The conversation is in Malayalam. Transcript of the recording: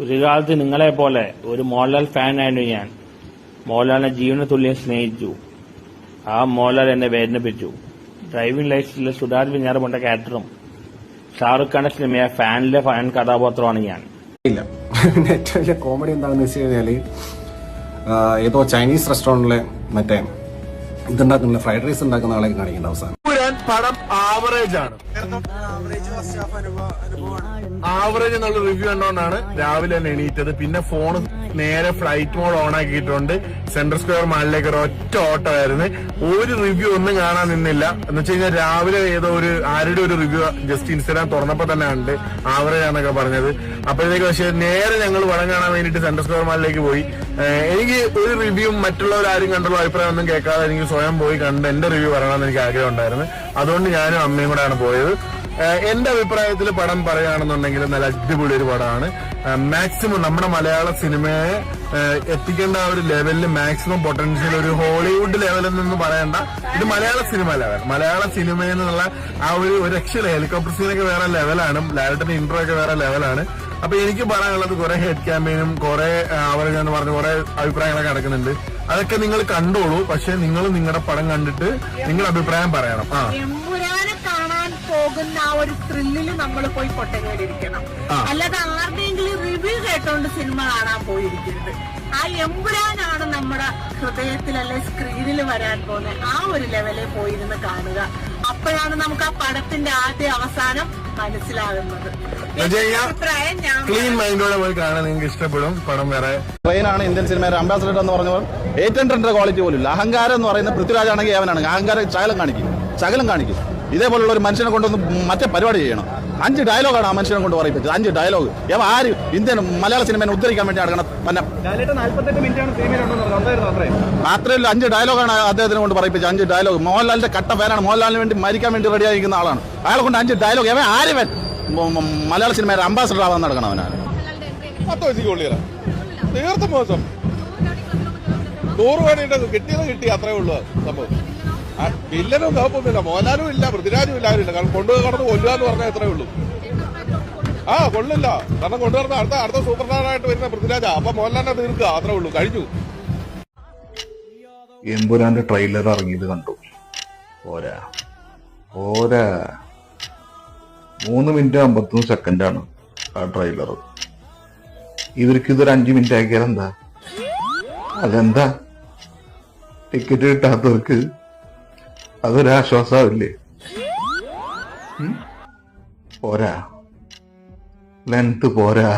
ഒരു കാലത്ത് നിങ്ങളെ പോലെ ഒരു മോഹൻലാൽ ഫാനായിരുന്നു ഞാൻ. മോഹൻലാലിനെ ജീവന തുല്യം സ്നേഹിച്ചു. ആ മോഹൻലാൽ എന്നെ വേദനിപ്പിച്ചു. ഡ്രൈവിംഗ് ലൈസൻസിലെ സുധാകർ വിഞ്ഞാറമുണ്ട ക്യാരക്ടറും ഷാറുഖ് ഖാന്റെ സിനിമയെ ഫാനിലെ ഫാൻ കഥാപാത്രമാണ് ഞാൻ. ഇല്ല, ഏറ്റവും വലിയ കോമഡി എന്താണെന്ന് വെച്ച് കഴിഞ്ഞാല് ഏതോ ചൈനീസ് റെസ്റ്റോറന്റിലെ മറ്റേ ഇതുണ്ടാക്കുന്ന ഫ്രൈഡ് റൈസ് ഉണ്ടാക്കുന്ന ആളെ കാണിക്കേണ്ട അവസാനം പടം ആവറേജ് ആണ്. ആവറേജ് എന്നുള്ള റിവ്യൂ കണ്ടോണ്ടാണ് രാവിലെ തന്നെ എണീറ്റത്. പിന്നെ ഫോൺ നേരെ ഫ്ലൈറ്റ് മോഡ് ഓൺ ആക്കിയിട്ടുണ്ട്. സെൻട്രൽ സ്ക്വയർ മാളിലേക്ക് ഒരു ഒറ്റ ഓട്ടമായിരുന്നു. ഒരു റിവ്യൂ ഒന്നും കാണാൻ നിന്നില്ല. എന്ന് വെച്ച് കഴിഞ്ഞാൽ രാവിലെ ഏതോ ആരുടെ ഒരു റിവ്യൂ ജസ്റ്റ് ഇൻസ്റ്റാഗ്രാം തുറന്നപ്പോ തന്നെ ഉണ്ട് ആവറേജ് ആണെന്നൊക്കെ പറഞ്ഞത്. അപ്പോഴത്തേക്ക് പക്ഷേ നേരെ ഞങ്ങൾ പടം കാണാൻ വേണ്ടിയിട്ട് സെൻട്രൽ സ്ക്വയർ മാളിലേക്ക് പോയി. എനിക്ക് ഒരു റിവ്യൂ മറ്റുള്ളവരാരും കണ്ടുള്ള അഭിപ്രായം ഒന്നും കേൾക്കാതെ എനിക്ക് സ്വയം പോയി കണ്ട് എന്റെ റിവ്യൂ പറയണമെന്ന് എനിക്ക് ആഗ്രഹം ഉണ്ടായിരുന്നു. അതുകൊണ്ട് ഞാനും അമ്മയും കൂടെയാണ് പോയത്. എന്റെ അഭിപ്രായത്തിൽ പടം പറയുകയാണെന്നുണ്ടെങ്കിൽ നല്ല അടിപൊളി ഒരു പടമാണ്. മാക്സിമം നമ്മുടെ മലയാള സിനിമയെ എത്തിക്കേണ്ട ആ ഒരു ലെവലിൽ മാക്സിമം പൊട്ടൻഷ്യൽ ഒരു ഹോളിവുഡ് ലെവലിൽ നിന്ന് പറയണ്ട, ഇത് മലയാള സിനിമ ലെവൽ. മലയാള സിനിമയിൽ നിന്നുള്ള ആ ഒരു രക്ഷയില്ല. ഹെലികോപ്റ്റർ സീനൊക്കെ വേറെ ലെവലാണ്. ലാലട്ടന്റെ ഇൻട്രോ ഒക്കെ വേറെ ലെവലാണ്. അപ്പൊ എനിക്ക് പറയാനുള്ളത് കുറെ ഹെഡ് ക്യാമ്പയിനും കുറെ അവരെ എന്ന് പറഞ്ഞ കുറെ അഭിപ്രായങ്ങളൊക്കെ നടക്കുന്നുണ്ട്. അതൊക്കെ നിങ്ങൾ കണ്ടോളൂ. പക്ഷെ നിങ്ങൾ നിങ്ങളുടെ പടം കണ്ടിട്ട് നിങ്ങളുടെ അഭിപ്രായം പറയണം. കാണാൻ പോകുന്ന ആ ഒരു ത്രില്ലില് നമ്മൾ പോയി പൊട്ടങ്ങേടിയിരിക്കണം. അല്ലാതെ ആരുടെയെങ്കിലും റിവ്യൂ കേട്ടോണ്ട് സിനിമ കാണാൻ പോയിരിക്കരുത്. ആ എമ്പുരാനാണ് നമ്മുടെ ഹൃദയത്തിൽ അല്ലെ സ്ക്രീനിൽ വരാൻ പോകുന്നത്. ആ ഒരു ലെവലിൽ പോയിരുന്ന് കാണുക. അപ്പോഴാണ് നമുക്ക് ആ പടത്തിന്റെ ആദ്യ അവസാനം മനസ്സിലാകുന്നത്. ക്ലീൻ മൈൻഡോടെ പോയി കാണാൻ നിങ്ങൾക്ക് ഇഷ്ടപ്പെടും. പടം വേറെ ട്രെയിനാണ് ഇന്ത്യൻ സിനിമയുടെ അംബാസഡർ എന്ന് പറഞ്ഞവർ ഏറ്റവും ട്രെൻഡ് ക്വാളിറ്റി പോലും. അഹങ്കാരം എന്ന് പറയുന്ന പൃഥ്വിരാജ് ആണെങ്കിൽ ഏവനാണ് അഹങ്കാരം ശകലം കാണിക്കും. ഇതേപോലുള്ള ഒരു മനുഷ്യനെ കൊണ്ടൊന്ന് മറ്റേ പരിപാടി ചെയ്യണം. 5 ഡയലോഗാണ് ആ മനുഷ്യനെ കൊണ്ട് പറയിപ്പിച്ചത്. 5 ഡയലോഗ്. ആര് ഇന്ത്യൻ മലയാള സിനിമയെ ഉദ്ധരിക്കാൻ വേണ്ടി നടക്കണം. മാത്രമല്ല 5 ഡയലോഗാണ് അദ്ദേഹത്തിനെ കൊണ്ട് പറയിപ്പിച്ചത്. 5 ഡയലോഗ്. മോഹൻലാലിന്റെ കട്ട ഫാനാണ്. മോഹൻലാലിന് വേണ്ടി മരിക്കാൻ വേണ്ടി റെഡിയായിരിക്കുന്ന ആളാണ്. അയാളെ കൊണ്ട് 5 ഡയലോഗ്. ആര്യവൻ മലയാള സിനിമയുടെ അംബാസഡർ ആവാൻ നടക്കണം. അവനാണ് 10 വയസ്സിക്ക് കൊള്ളിയല്ല, തീർത്തും മോശം. 100 കോടി കിട്ടി, അത്രേ ഉള്ളൂ സംഭവം. വില്ലനും കുഴപ്പമൊന്നുമില്ല, മോഹൻലാലും ഇല്ല, പൃഥ്വിരാജും ഇല്ല, ആരും ഇല്ല. കാരണം കടന്ന് കൊല്ലുക എന്ന് പറഞ്ഞാൽ എത്രയേ ഉള്ളൂ. കൊള്ളില്ല. കാരണം കൊണ്ടുവരുന്ന അടുത്ത സൂപ്പർ സ്റ്റാറായിട്ട് വരുന്ന പൃഥ്വിരാജാ. അപ്പൊ മോഹൻലാലിനെ തീർക്കുക, അത്രേ ഉള്ളൂ, കഴിഞ്ഞു. എമ്പുരാന്റെ ട്രെയിലർ ഇറങ്ങിയത് കണ്ടു. പോരാ 3 മിനിറ്റ് 53 സെക്കൻഡാണ് ആ ട്രെയിലർ. ഇവർക്ക് ഇതൊരു 5 മിനിറ്റ് ആക്കിയാൽ എന്താ? അതെന്താ ടിക്കറ്റ് കിട്ടാത്തവർക്ക് അതൊരാശ്വാസമില്ലേ? പോരാ, ലെങ്ത് പോരാ.